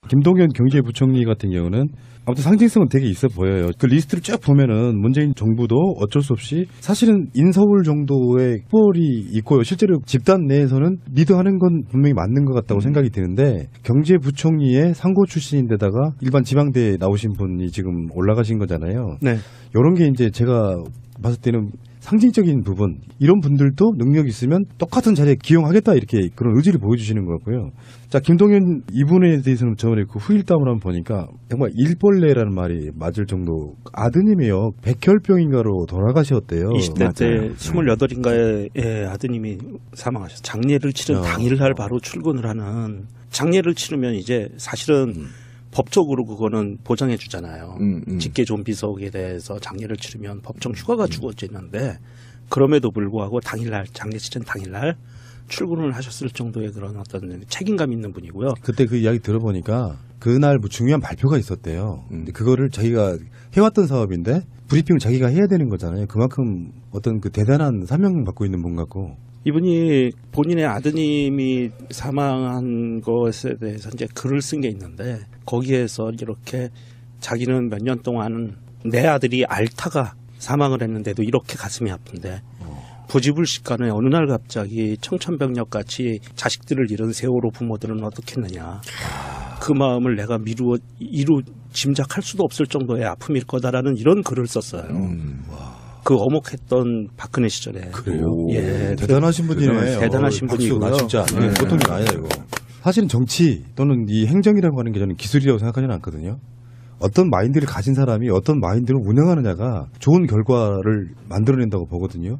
김동연 경제부총리 같은 경우는 아무튼 상징성은 되게 있어 보여요. 그 리스트를 쭉 보면은 문재인 정부도 어쩔 수 없이 사실은 인서울 정도의 꼴이 있고요. 실제로 집단 내에서는 리드하는 건 분명히 맞는 것 같다고 생각이 드는데 경제부총리의 상고 출신인데다가 일반 지방대에 나오신 분이 지금 올라가신 거잖아요. 네. 이런 게 이제 제가 봤을 때는 상징적인 부분, 이런 분들도 능력 있으면 똑같은 자리에 기용하겠다 이렇게 그런 의지를 보여주시는 것 같고요. 자, 김동연 이분에 대해서는 저번에 그 후일담을 한번 보니까 정말 일벌레라는 말이 맞을 정도 아드님이요. 백혈병인가로 돌아가셨대요. 20대 때 28인가의 아드님이 사망하셨어요. 장례를 치른 당일날 바로 출근을 하는, 장례를 치르면 이제 사실은 법적으로 그거는 보장해 주잖아요. 직계 좀비석에 대해서 장례를 치르면 법정 휴가가 주어지는데 그럼에도 불구하고 당일날 장례 치른 당일날 출근을 하셨을 정도의 그런 어떤 책임감 있는 분이고요. 그때 그 이야기 들어보니까 그날 뭐 중요한 발표가 있었대요. 근데 그거를 자기가 해왔던 사업인데 브리핑을 자기가 해야 되는 거잖아요. 그만큼 어떤 그 대단한 사명 갖고 있는 분 같고. 이분이 본인의 아드님이 사망한 것에 대해서 이제 글을 쓴 게 있는데 거기에서 이렇게 자기는 몇 년 동안 내 아들이 앓다가 사망을 했는데도 이렇게 가슴이 아픈데 부지불식간에 어느 날 갑자기 청천벽력같이 자식들을 잃은 세월호 부모들은 어떻겠느냐. 그 마음을 내가 짐작할 수도 없을 정도의 아픔일 거다라는 이런 글을 썼어요. 그 어목했던 박근혜 시절에. 그래요? 예, 대단하신 분이네요. 대단하신 분이고요. 진짜 보통이 아니야 이거. 사실은 정치 또는 이 행정이라고 하는 게 저는 기술이라고 생각하지는 않거든요. 어떤 마인드를 가진 사람이 어떤 마인드를 운영하느냐가 좋은 결과를 만들어낸다고 보거든요.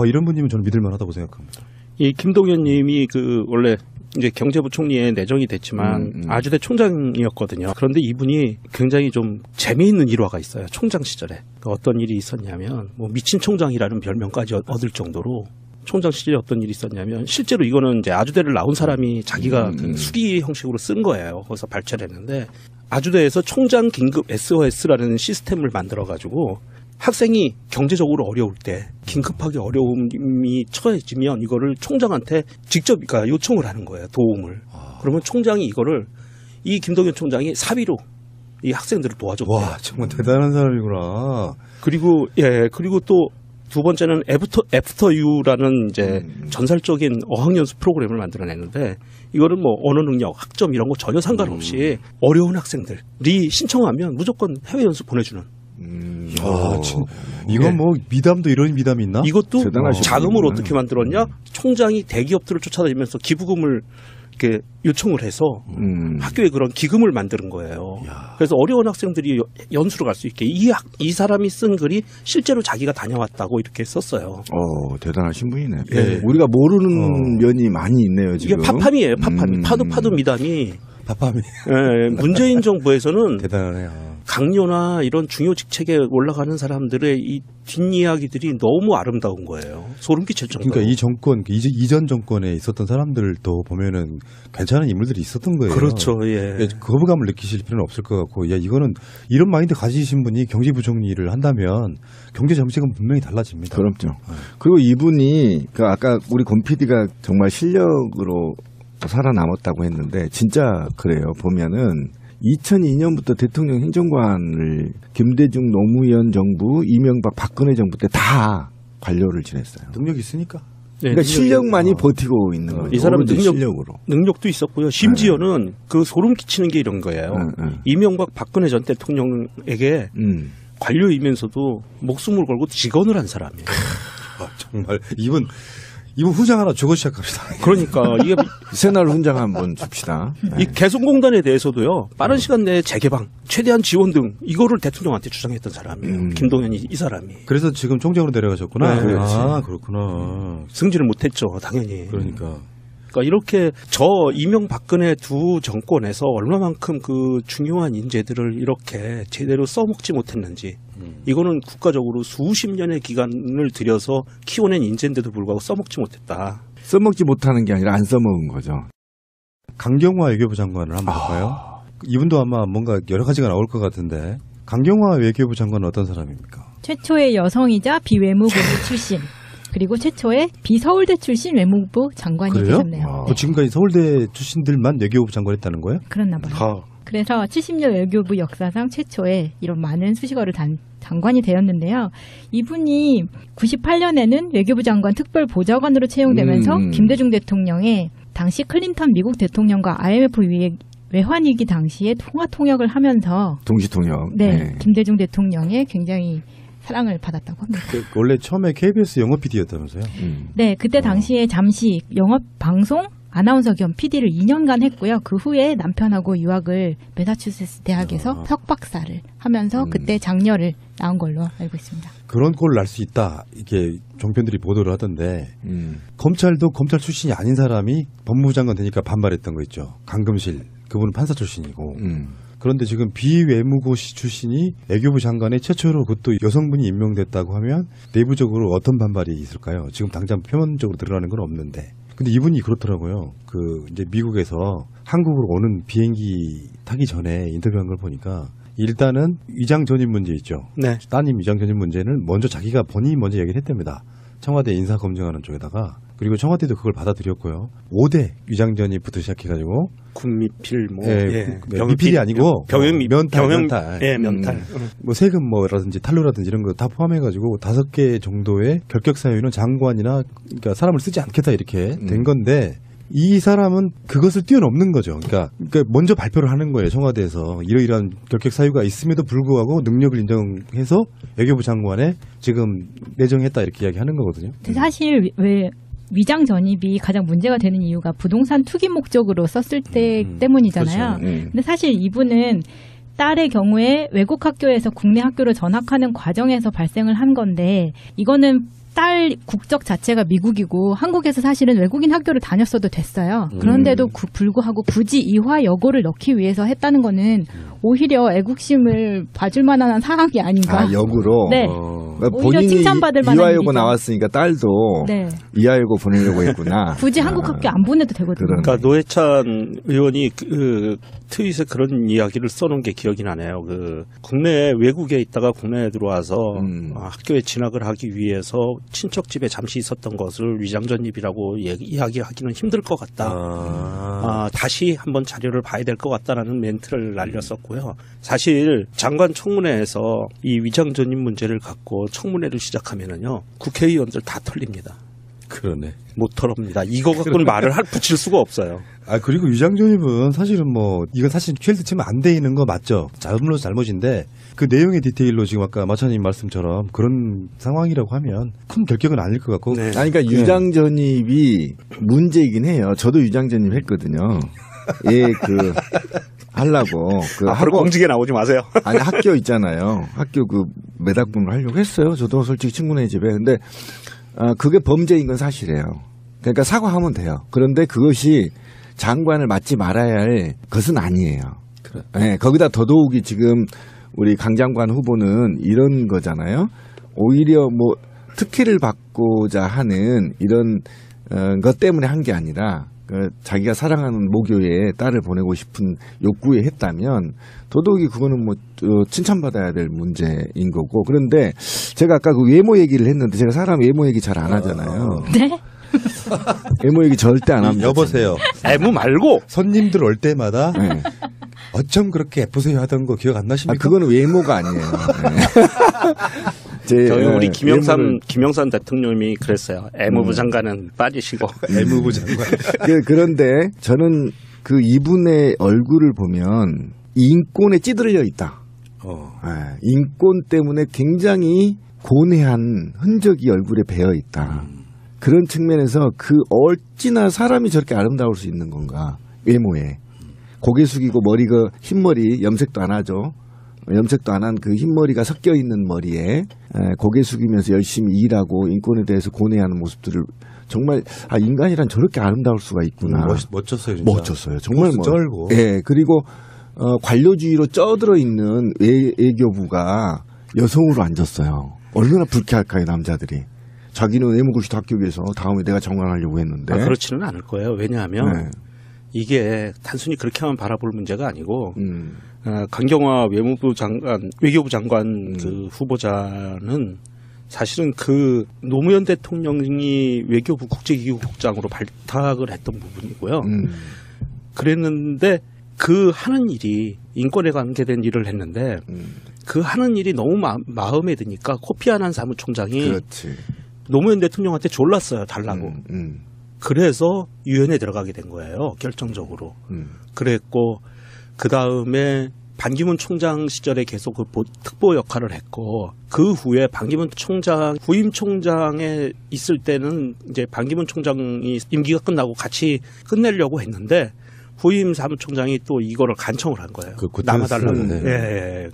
이런 분이면 저는 믿을만하다고 생각합니다. 이 김동연 님이 그 원래 이제 경제부총리에 내정이 됐지만 아주대 총장이었거든요. 그런데 이분이 굉장히 좀 재미있는 일화가 있어요. 총장 시절에. 어떤 일이 있었냐면 뭐 미친 총장이라는 별명까지 얻을 정도로 총장 시절에 어떤 일이 있었냐면 실제로 이거는 이제 아주대를 나온 사람이 자기가 그 수기 형식으로 쓴 거예요. 거기서 발췌를 했는데 아주대에서 총장 긴급 SOS라는 시스템을 만들어가지고 학생이 경제적으로 어려울 때 긴급하게 어려움이 처해지면 이거를 총장한테 직접 그러니까 요청을 하는 거예요. 도움을. 그러면 총장이 이거를 이 김동연 총장이 사비로 이 학생들을 도와줬대요. 와, 정말 대단한 사람이구나. 그리고 또 두 번째는 애프터 유라는 이제 전살적인 어학연수 프로그램을 만들어냈는데 이거는 뭐 언어 능력, 학점 이런 거 전혀 상관없이 어려운 학생들이 신청하면 무조건 해외 연수 보내주는. 이건 뭐 미담도 이런 미담이 있나? 이것도 자금을 어떻게 만들었냐? 총장이 대기업들을 쫓아다니면서 기부금을 이렇게 요청을 해서 학교에 그런 기금을 만드는 거예요. 그래서 어려운 학생들이 연수로 갈 수 있게 이 사람이 쓴 글이 실제로 자기가 다녀왔다고 이렇게 썼어요. 대단하신 분이네. 예. 우리가 모르는 면이 많이 있네요. 지금. 이게 파팜이에요. 파팜. 파도 미담이. 파팜이. 예, 문재인 정부에서는 대단하네요. 강요나 이런 중요 직책에 올라가는 사람들의 이 뒷이야기들이 너무 아름다운 거예요. 소름 끼칠 정도로. 그러니까 이 정권, 이전 정권에 있었던 사람들도 보면은 괜찮은 인물들이 있었던 거예요. 그렇죠. 예. 거부감을 느끼실 필요는 없을 것 같고, 이거는 이런 마인드 가지신 분이 경제부총리를 한다면 경제 정책은 분명히 달라집니다. 그렇죠. 그리고 이분이 아까 우리 권 PD가 정말 실력으로 살아남았다고 했는데 진짜 그래요. 보면은 2002년부터 대통령 행정관을 김대중 노무현 정부, 이명박 박근혜 정부 때 다 관료를 지냈어요. 능력이 있으니까. 네, 그러니까 실력만이 버티고 있는 거죠. 이 사람은 실력으로. 능력도 있었고요. 심지어는 그 소름 끼치는 게 이런 거예요. 이명박 박근혜 전 대통령에게 관료이면서도 목숨을 걸고 직언을 한 사람이에요. 정말 이분 후장 하나 주고 시작합시다. 그러니까 이게 새날 훈장 한번 줍시다. 이 개성공단에 대해서도요. 빠른 시간 내에 재개방, 최대한 지원 등 이거를 대통령한테 주장했던 사람이에요. 김동연이 이 사람이. 그래서 지금 총장으로 내려가셨구나. 네, 그렇구나. 승진을 못했죠, 당연히. 그러니까 이렇게 이명박근혜 두 정권에서 얼마만큼 그 중요한 인재들을 이렇게 제대로 써먹지 못했는지 이거는 국가적으로 수십 년의 기간을 들여서 키워낸 인재인데도 불구하고 써먹지 못했다. 써먹지 못하는 게 아니라 안 써먹은 거죠. 강경화 외교부 장관을 한번 볼까요? 이분도 아마 뭔가 여러 가지가 나올 것 같은데 강경화 외교부 장관은 어떤 사람입니까? 최초의 여성이자 비외무부 출신. 그리고 최초의 비서울대 출신 외무부 장관이 되셨네요. 지금까지 서울대 출신들만 외교부 장관 했다는 거예요? 그렇나 봐요. 그래서 70년 외교부 역사상 최초의 이런 많은 수식어를 장관이 되었는데요. 이분이 98년에는 외교부 장관 특별보좌관으로 채용되면서 김대중 대통령의 당시 클린턴 미국 대통령과 IMF 외환위기 당시에 통역을 하면서 동시통역. 네, 김대중 대통령의 굉장히 사랑을 받았다고 합니다. 원래 처음에 KBS 영어 PD였다면서요? 네, 그때 당시에 잠시 영업 방송 아나운서 겸 PD를 2년간 했고요. 그 후에 남편하고 유학을 매사추세츠 대학에서 석박사를 하면서 그때 장녀를 낳은 걸로 알고 있습니다. 그런 꼴을 날 수 있다. 이게 종편들이 보도를 하던데 검찰도 검찰 출신이 아닌 사람이 법무부 장관 되니까 반발했던 거 있죠. 강금실 그분은 판사 출신이고 그런데 지금 비외무고시 출신이 외교부 장관의 최초로 그것도 여성분이 임명됐다고 하면 내부적으로 어떤 반발이 있을까요? 지금 당장 표면적으로 드러나는 건 없는데. 근데 이분이 그렇더라고요. 이제 미국에서 한국으로 오는 비행기 타기 전에 인터뷰한 걸 보니까 일단은 위장 전입 문제 있죠. 네. 따님 위장 전입 문제는 먼저 자기가 본인이 먼저 얘기를 했답니다. 청와대 인사 검증하는 쪽에다가 그리고 청와대도 그걸 받아들였고요. 5대 위장 전입부터 시작해가지고 군미필 미필이 아니고 면탈. 예, 면탈. 뭐 세금 뭐라든지 탈루라든지 이런 거 다 포함해가지고 5개 정도의 결격 사유는 장관이나 그러니까 사람을 쓰지 않겠다 이렇게 된 건데 이 사람은 그것을 뛰어넘는 거죠. 그러니까 먼저 발표를 하는 거예요. 청와대에서 이러이러한 결격 사유가 있음에도 불구하고 능력을 인정해서 외교부 장관에 지금 내정했다 이렇게 이야기하는 거거든요. 사실 왜 위장 전입이 가장 문제가 되는 이유가 부동산 투기 목적으로 썼을 때 때문이잖아요. 그렇죠. 근데 사실 이분은 딸의 경우에 외국 학교에서 국내 학교로 전학하는 과정에서 발생을 한 건데 이거는 딸 국적 자체가 미국이고 한국에서 사실은 외국인 학교를 다녔어도 됐어요. 그런데도 불구하고 굳이 이화 여고를 넣기 위해서 했다는 거는 오히려 애국심을 봐줄 만한 상황이 아닌가. 아, 역으로? 네. 그러니까 오히려 본인이 칭찬받을 만한 이화여고 일이죠. 나왔으니까 딸도 네. 이화여고 보내려고 했구나. 굳이 한국 학교 안 보내도 되거든요. 그러네. 그러니까 노회찬 의원이 트윗에 그런 이야기를 써놓은 게 기억이 나네요. 국내 외국에 있다가 국내에 들어와서 학교에 진학을 하기 위해서 친척 집에 잠시 있었던 것을 위장전입이라고 이야기하기는 힘들 것 같다. 다시 한번 자료를 봐야 될 것 같다라는 멘트를 날렸었고요. 사실 장관 청문회에서 이 위장전입 문제를 갖고 청문회를 시작하면은요 국회의원들 다 털립니다. 그러네. 못 털읍니다. 이거 갖고는 말을 붙일 수가 없어요. 그리고 위장전입은 사실은 이건 사실 쉘드 치면 안 돼 있는 거 맞죠. 잘못인데 그 내용의 디테일로 지금 아까 마차님 말씀처럼 그런 상황이라고 하면 큰 결격은 아닐 것 같고. 네. 그러니까 유장전입이 문제이긴 해요. 저도 유장전입 했거든요. 하려고. 앞으로 공직에 나오지 마세요. 아니, 학교 있잖아요. 학교 매닥분을 하려고 했어요. 저도 솔직히 친구네 집에. 근데, 그게 범죄인 건 사실이에요. 그러니까 사과하면 돼요. 그런데 그것이 장관을 맡지 말아야 할 것은 아니에요. 그래. 네, 거기다 더더욱이 지금 우리 강 장관 후보는 이런 거잖아요. 오히려 특혜를 받고자 하는 이런 것 때문에 한 게 아니라 자기가 사랑하는 모교에 딸을 보내고 싶은 욕구에 했다면 더더욱이 그거는 칭찬받아야 될 문제인 거고. 그런데 제가 아까 그 외모 얘기를 했는데 제가 사람 외모 얘기 잘 안 하잖아요. 네? 외모 얘기 절대 안 합니다. 여보세요. 애무 말고 손님들 올 때마다 네. 어쩜 그렇게 예쁘세요 하던 거 기억 안 나십니까? 그거는 외모가 아니에요. 저희 우리 김영삼 대통령이 그랬어요. 애무부 장관은 빠지시고. 애무부 장관. 그런데 저는 이분의 얼굴을 보면 인권에 찌들려 있다. 인권 때문에 굉장히 고뇌한 흔적이 얼굴에 배어 있다. 그런 측면에서 어찌나 사람이 저렇게 아름다울 수 있는 건가. 외모에. 고개 숙이고 머리가 흰머리 염색도 안 하죠. 염색도 안 한 그 흰머리가 섞여 있는 머리에 고개 숙이면서 열심히 일하고 인권에 대해서 고뇌하는 모습들을 정말 인간이란 저렇게 아름다울 수가 있구나. 멋졌어요. 진짜. 멋졌어요. 정말 쩔고. 예. 그리고 관료주의로 쪄들어 있는 외교부가 여성으로 앉았어요. 얼마나 불쾌할까요, 남자들이. 자기는 외무고시도 합격해서 다음에 내가 장관하려고 했는데. 그렇지는 않을 거예요. 왜냐하면 이게 단순히 그렇게 하면 바라볼 문제가 아니고 강경화 외교부 장관 후보자는 사실은 노무현 대통령이 외교부 국제기구국장으로 발탁을 했던 부분이고요. 그랬는데 그 하는 일이 인권에 관계된 일을 했는데 그 하는 일이 너무 마음에 드니까 코피 아난 사무총장이 그렇지. 노무현 대통령한테 졸랐어요. 달라고. 그래서 유엔에 들어가게 된 거예요. 결정적으로. 그랬고 그 다음에 반기문 총장 시절에 계속 그 특보 역할을 했고 그 후에 반기문 총장 후임 총장에 있을 때는 이제 반기문 총장이 임기가 끝나고 같이 끝내려고 했는데 후임 사무총장이 또 이거를 간청을 한 거예요. 남아달라고. 네. 예.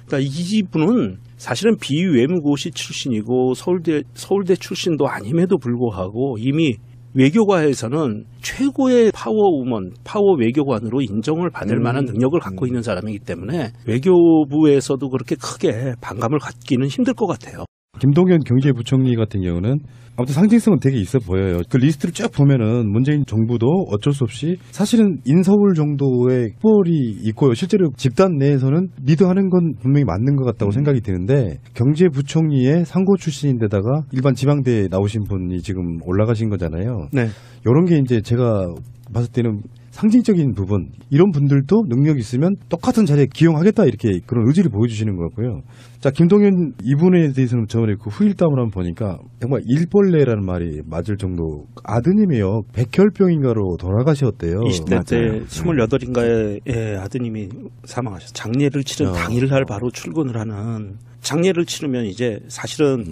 그러니까 이분은 사실은 비외무고시 출신이고 서울대 출신도 아님에도 불구하고 이미 외교가에서는 최고의 파워우먼, 파워 외교관으로 인정을 받을 만한 능력을 갖고 있는 사람이기 때문에 외교부에서도 그렇게 크게 반감을 갖기는 힘들 것 같아요. 김동연 경제부총리 같은 경우는 아무튼 상징성은 되게 있어 보여요. 그 리스트를 쭉 보면은 문재인 정부도 어쩔 수 없이 사실은 인서울 정도의 꼴이 있고요. 실제로 집단 내에서는 리드하는 건 분명히 맞는 것 같다고 생각이 드는데 경제부총리의 상고 출신인데다가 일반 지방대에 나오신 분이 지금 올라가신 거잖아요. 네. 이런 게 이제 제가 봤을 때는 상징적인 부분, 이런 분들도 능력 있으면 똑같은 자리에 기용하겠다 이렇게 그런 의지를 보여주시는 것 같고요. 자, 김동연 이분에 대해서는 저번에 그 후일담을 한번 보니까 정말 일벌레라는 말이 맞을 정도 아드님이요. 백혈병인가로 돌아가셨대요. 20대 때 28인가의 아드님이 사망하셨어요. 장례를 치른 당일날 바로 출근을 하는. 장례를 치르면 이제 사실은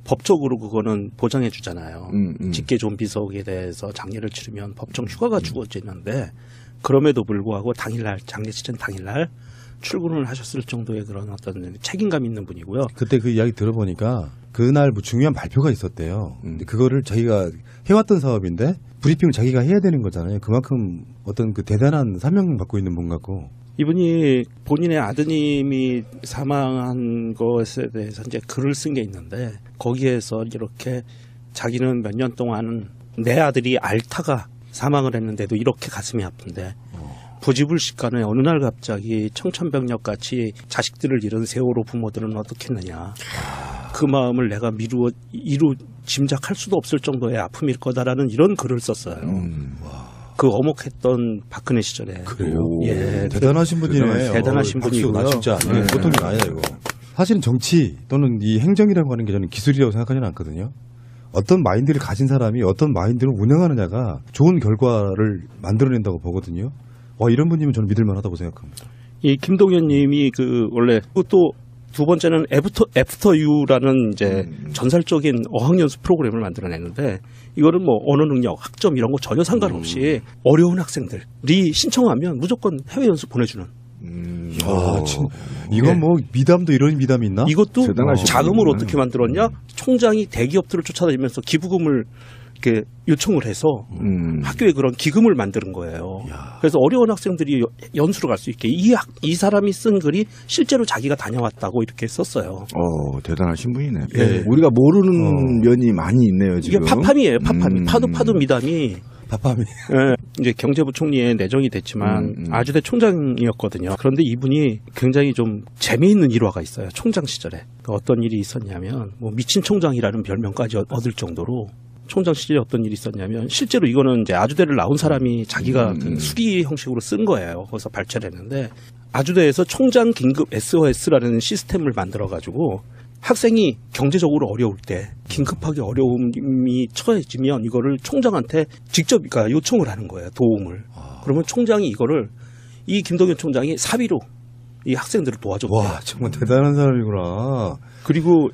법적으로 그거는 보장해 주잖아요. 직계 좀비석에 대해서 장례를 치르면 법정 휴가가 주어지는데 그럼에도 불구하고 당일날 장례 치른 당일날 출근을 하셨을 정도의 그런 어떤 책임감 있는 분이고요. 그때 그 이야기 들어보니까 그날 뭐 중요한 발표가 있었대요. 근데 그거를 자기가 해왔던 사업인데 브리핑을 자기가 해야 되는 거잖아요. 그만큼 어떤 그 대단한 사명을 갖고 있는 분 같고. 이분이 본인의 아드님이 사망한 것에 대해서 이제 글을 쓴 게 있는데 거기에서 이렇게 자기는 몇 년 동안 내 아들이 앓다가 사망을 했는데도 이렇게 가슴이 아픈데 부지불식간에 어느 날 갑자기 청천벽력같이 자식들을 잃은 세월호 부모들은 어떻겠느냐. 그 마음을 내가 이루 짐작할 수도 없을 정도의 아픔일 거다라는 이런 글을 썼어요. 그 어목했던 박근혜 시절에. 그래요? 예, 대단하신 분이네요. 대단하신 분이고요. 진짜 네. 보통이 아니다 이거. 사실은 정치 또는 이 행정이라고 하는 게 저는 기술이라고 생각하지는 않거든요. 어떤 마인드를 가진 사람이 어떤 마인드를 운영하느냐가 좋은 결과를 만들어낸다고 보거든요. 이런 분이면 저는 믿을만하다고 생각합니다. 이 김동연 님이 원래 또 두 번째는 애프터 유라는 이제 전설적인 어학연수 프로그램을 만들어냈는데 이거는 뭐 언어 능력, 학점 이런 거 전혀 상관없이 어려운 학생들이 신청하면 무조건 해외 연수 보내주는. 이건 뭐 미담도 이런 미담이 있나? 이것도 대단하신 자금을 분이구나. 어떻게 만들었냐? 총장이 대기업들을 쫓아다니면서 기부금을 이렇게 요청을 해서 학교에 그런 기금을 만드는 거예요. 그래서 어려운 학생들이 연수로 갈 수 있게 이 사람이 쓴 글이 실제로 자기가 다녀왔다고 이렇게 썼어요. 대단하신 분이네. 예. 우리가 모르는 면이 많이 있네요, 지금. 이게 파팜이에요. 파팜. 파도 미담이. 밥함이. 예, 이제 경제부총리에 내정이 됐지만 아주대 총장이었거든요. 그런데 이분이 굉장히 좀 재미있는 일화가 있어요. 총장 시절에. 어떤 일이 있었냐면 뭐 미친 총장이라는 별명까지 얻을 정도로 총장 시절에 어떤 일이 있었냐면 실제로 이거는 이제 아주대를 나온 사람이 자기가 그 수기 형식으로 쓴 거예요. 거기서 발췌를 했는데 아주대에서 총장 긴급 SOS라는 시스템을 만들어 가지고 학생이 경제적으로 어려울 때 긴급하게 어려움이 처해지면 이거를 총장한테 직접 그러니까 요청을 하는 거예요. 도움을. 그러면 총장이 이거를 이 김동연 총장이 사비로 이 학생들을 도와줬대요. 와, 정말 대단한 사람이구나. 그리고